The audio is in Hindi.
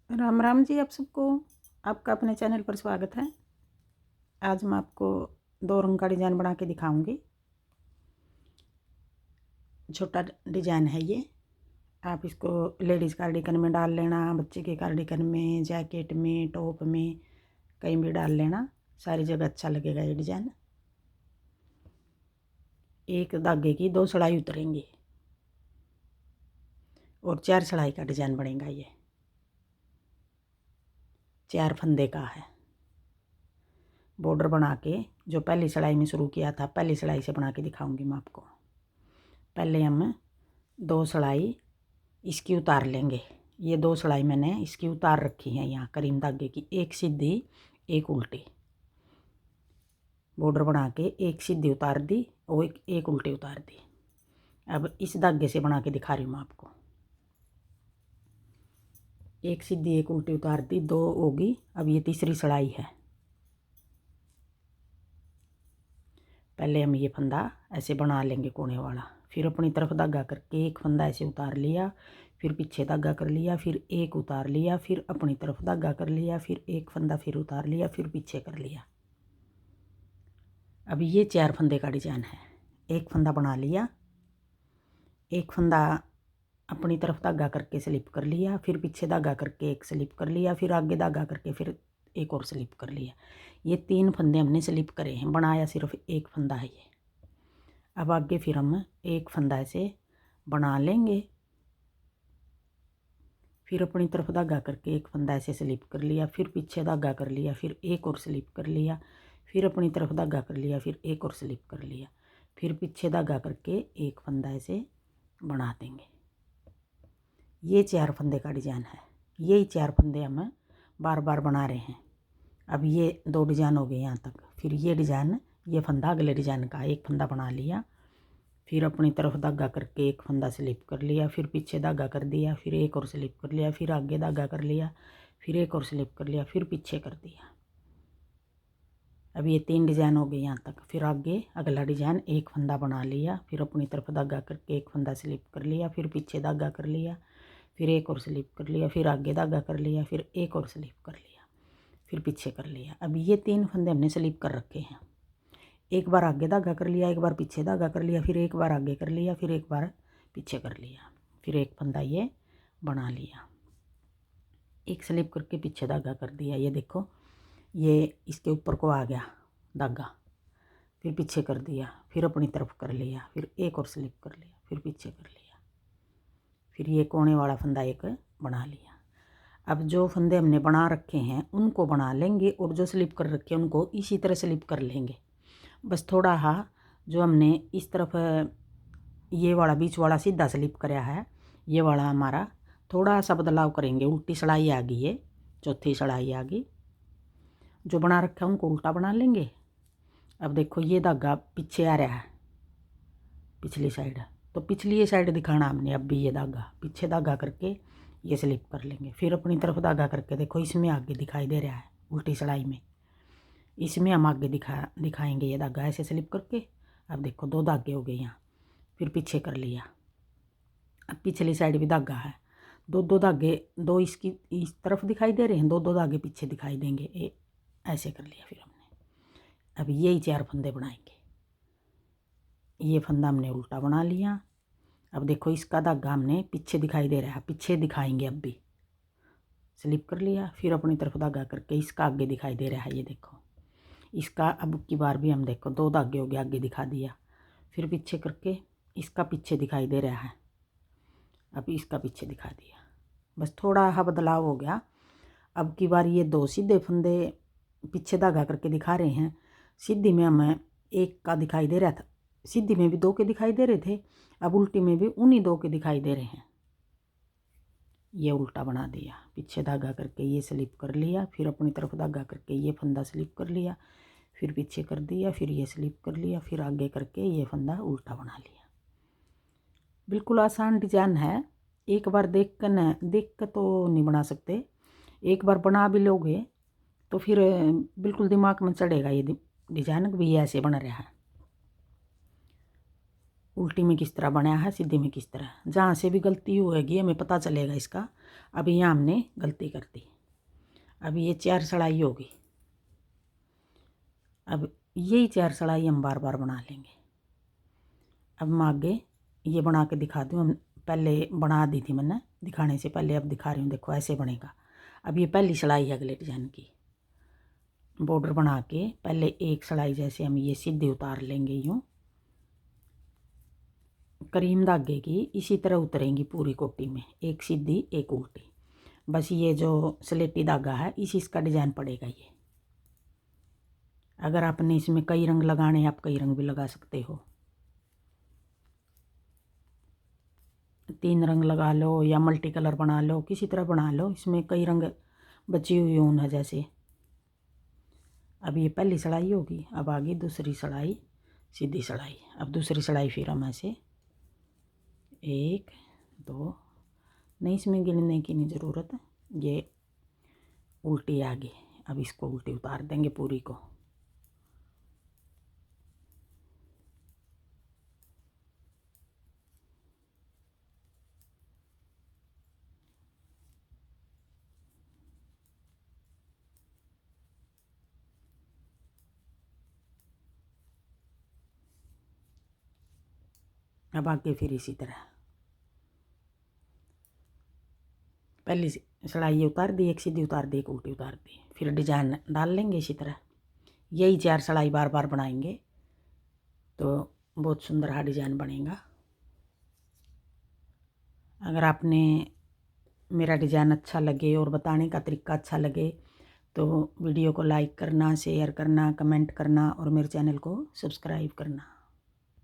राम राम जी आप सबको। आपका अपने चैनल पर स्वागत है। आज मैं आपको 2 रंग का डिज़ाइन बना के दिखाऊंगी। छोटा डिज़ाइन है ये। आप इसको लेडीज़ कार्डिगन में डाल लेना, बच्चे के कार्डिगन में, जैकेट में, टॉप में, कहीं भी डाल लेना, सारी जगह अच्छा लगेगा ये डिज़ाइन। एक धागे की 2 सिलाई उतरेंगी और 4 सिलाई का डिज़ाइन बनेगा। ये 4 फंदे का है। बॉर्डर बना के जो पहली सिलाई में शुरू किया था, पहली सिलाई से बना के दिखाऊंगी मैं आपको। पहले हम 2 सिलाई इसकी उतार लेंगे। ये 2 सिलाई मैंने इसकी उतार रखी है यहाँ करीम धागे की, एक सीधी एक उल्टी। बॉर्डर बना के एक सीधी उतार दी और एक उल्टी उतार दी। अब इस धागे से बना के दिखा रही हूँ मैं आपको। एक सीधी एक उल्टी उतार दी, 2 होगी। अब ये तीसरी सिलाई है। पहले हम ये फंदा ऐसे बना लेंगे कोने वाला, फिर अपनी तरफ धागा करके एक फंदा ऐसे उतार लिया, फिर पीछे धागा कर लिया, फिर एक उतार लिया, फिर अपनी तरफ धागा कर लिया, फिर एक फंदा फिर उतार लिया, फिर पीछे कर लिया। अब ये 4 फंदे का डिज़ाइन है। एक फंदा बना लिया, एक फंदा अपनी तरफ धागा करके स्लिप कर लिया, फिर पीछे धागा करके एक स्लिप कर लिया, फिर आगे धागा करके फिर एक और स्लिप कर लिया। ये 3 फंदे हमने स्लिप करे हैं, बनाया सिर्फ एक फंदा है ये। अब आगे फिर हम एक फंदा ऐसे बना लेंगे, फिर अपनी तरफ धागा करके एक फंदा ऐसे स्लिप कर लिया, फिर पीछे धागा कर लिया, फिर एक और स्लिप कर लिया, फिर अपनी तरफ धागा कर लिया, फिर एक और स्लिप कर लिया, फिर पीछे धागा करके एक फंदा ऐसे बना देंगे। ये 4 फंदे का डिज़ाइन है। यही 4 फंदे हम बार बार बना रहे हैं। अब ये 2 डिज़ाइन हो गए यहाँ तक। फिर ये डिज़ाइन, ये फंदा अगले डिज़ाइन का, एक फंदा बना लिया, फिर अपनी तरफ धागा करके एक फंदा स्लिप कर लिया, फिर पीछे धागा कर दिया, फिर एक और स्लिप कर लिया, फिर आगे धागा कर लिया, फिर एक और स्लिप कर लिया, फिर पीछे कर दिया। अब ये 3 डिज़ाइन हो गए यहाँ तक। फिर आगे अगला डिज़ाइन, एक फंदा बना लिया, फिर अपनी तरफ धागा करके एक फंदा स्लिप कर लिया, फिर पीछे धागा कर लिया, फिर एक और स्लिप कर लिया, फिर आगे धागा कर लिया, फिर एक और स्लिप कर लिया, फिर पीछे कर लिया। अब ये 3 फंदे हमने स्लिप कर रखे हैं। एक बार आगे धागा कर लिया, एक बार पीछे धागा कर लिया, फिर एक बार आगे कर लिया, फिर एक बार पीछे कर लिया, फिर एक फंदा ये बना लिया, एक स्लिप करके पीछे धागा कर दिया। ये देखो, ये इसके ऊपर को आ गया धागा, फिर पीछे कर दिया, फिर अपनी तरफ कर लिया, फिर एक और स्लिप कर लिया, फिर पीछे कर लिया, फिर ये कोने वाला फंदा एक बना लिया। अब जो फंदे हमने बना रखे हैं उनको बना लेंगे और जो स्लिप कर रखे हैं उनको इसी तरह स्लिप कर लेंगे। बस थोड़ा जो हमने इस तरफ ये वाला बीच वाला सीधा स्लिप कराया है, ये वाला हमारा थोड़ा सा बदलाव करेंगे। उल्टी सिलाई आ गई, ये चौथी सिलाई आ गई। जो बना रखा है उनको उल्टा बना लेंगे। अब देखो ये धागा पीछे आ रहा है, पिछली साइड, तो पिछली ये साइड दिखाना हमने। अब भी ये धागा पीछे धागा करके ये स्लिप कर लेंगे, फिर अपनी तरफ धागा करके देखो इसमें आगे दिखाई दे रहा है उल्टी सिलाई में, इसमें हम आगे दिखाएंगे ये धागा ऐसे स्लिप करके। अब देखो 2 धागे हो गए यहाँ, फिर पीछे कर लिया। अब पिछली साइड भी धागा है, 2 धागे, 2 इसकी इस तरफ दिखाई दे रहे हैं, 2 धागे पीछे दिखाई देंगे, ये ऐसे कर लिया फिर हमने। अब यही 4 फंदे बनाएंगे। ये फंदा हमने उल्टा बना लिया। अब देखो इसका धागा हमने पीछे दिखाई दे रहा है, पीछे दिखाएंगे। अब भी स्लिप कर लिया, फिर अपनी तरफ धागा करके इसका आगे दिखाई दे रहा है, ये देखो इसका। अब की बार भी हम देखो 2 धागे हो गए, आगे दिखा दिया, फिर पीछे करके इसका पीछे दिखाई दे रहा है, अब इसका पीछे दिखा दिया। बस थोड़ा बदलाव हो गया। अब की बार ये 2 सीधे फंदे पीछे धागा करके दिखा रहे हैं। सीधी में हमें एक का दिखाई दे रहा था, सीधी में भी 2 के दिखाई दे रहे थे, अब उल्टी में भी उन्हीं 2 के दिखाई दे रहे हैं। ये उल्टा बना दिया, पीछे धागा करके ये स्लिप कर लिया, फिर अपनी तरफ धागा करके ये फंदा स्लिप कर लिया, फिर पीछे कर दिया, फिर ये स्लिप कर लिया, फिर आगे करके ये फंदा उल्टा बना लिया। बिल्कुल आसान डिज़ाइन है। एक बार देख कर तो नहीं बना सकते, एक बार बना भी लोगे तो फिर बिल्कुल दिमाग में चढ़ेगा ये डिज़ाइन भी ऐसे बन रहा है। उल्टी में किस तरह बनाया है, सीधी में किस तरह, जहाँ से भी गलती होगी हमें पता चलेगा इसका। अभी यहाँ हमने गलती कर दी। अब ये 4 सलाई होगी। अब यही 4 सलाई हम बार बार बना लेंगे। अब मैं आगे ये बना के दिखा दूँ। हम पहले बना दी थी मैंने दिखाने से पहले, अब दिखा रही हूँ। देखो ऐसे बनेगा। अब ये पहली सलाई है अगले डिजाइन की। बॉर्डर बना के पहले एक सलाई जैसे हम ये सीधी उतार लेंगे, यूँ करीम धागे की इसी तरह उतरेंगी पूरी कोटी में, एक सीधी एक उल्टी। बस ये जो स्लेटी धागा है इसका डिजाइन पड़ेगा ये। अगर आपने इसमें कई रंग लगाने, आप कई रंग भी लगा सकते हो। 3 रंग लगा लो या मल्टी कलर बना लो, किसी तरह बना लो। इसमें कई रंग बची हुई ऊन है जैसे। अब ये पहली सलाई होगी। अब आगे दूसरी सलाई, सीधी सलाई। अब दूसरी सलाई फिर हम ऐसे 1 2 नहीं, इसमें गिनने की नहीं ज़रूरत है। ये उल्टी आगे, अब इसको उल्टी उतार देंगे पूरी को। अब आगे फिर इसी तरह पहली सलाई उतार दी, एक सीधी उतार दी, एक उल्टी उतार दी, फिर डिजाइन डाल लेंगे इसी तरह। यही 4 सलाई बार बार बनाएंगे तो बहुत सुंदर हा डिजाइन बनेगा। अगर आपने मेरा डिजाइन अच्छा लगे और बताने का तरीका अच्छा लगे तो वीडियो को लाइक करना, शेयर करना, कमेंट करना और मेरे चैनल को सब्सक्राइब करना।